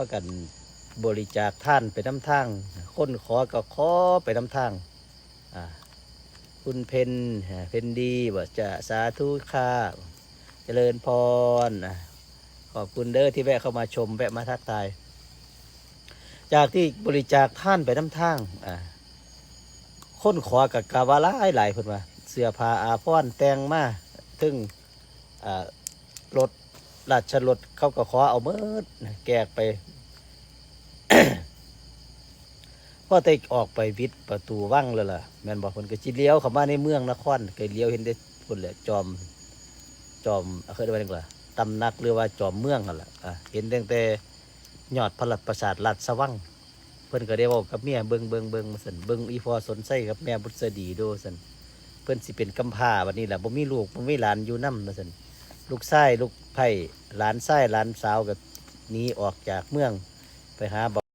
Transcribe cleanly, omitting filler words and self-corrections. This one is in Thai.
ากันบริจาคท่านไปน้ำทางคนขอก็ขอไปน้ำทางคุณเพนดีบอกจะสาธุค่ะเจริญพรขอบคุณเด้อที่แวะเข้ามาชมแวะมาทักทายจากที่บริจาคท่านไปน้ำทางคนขอกับกาวาล่หลายคนมาเสื้อผ้าอาภรณ์แต่งมาถึงรถราชรถเขาก็ขอเอาเมื่อแกกไป พอได้ออกไปวิทย์ประตูวังแล้วล่ะแม่นบอกคนก็จีเลี้ยวเข้ามาในเมืองนครก็เลี้ยวเห็นได้คนเลยจอมเคยได้ไหมล่ะตำหนักหรือว่าจอมเมืองกันล่ะเห็นตั้งแต่ยอดพระปราสาทราชสวังเพิ่นก็ได้บอกกับเมียเบิ่งมาสันเบิ่งอีพอสนใจกับแม่บุษดีโดสันเพิ่นสิเป็นกำพร้าวันนี้แหละบ่มีลูกบ่มีหลานอยู่นำมาสันลูกชายลูกไผ่หลานชายหลานสาวก็หนีออกจากเมืองไปหา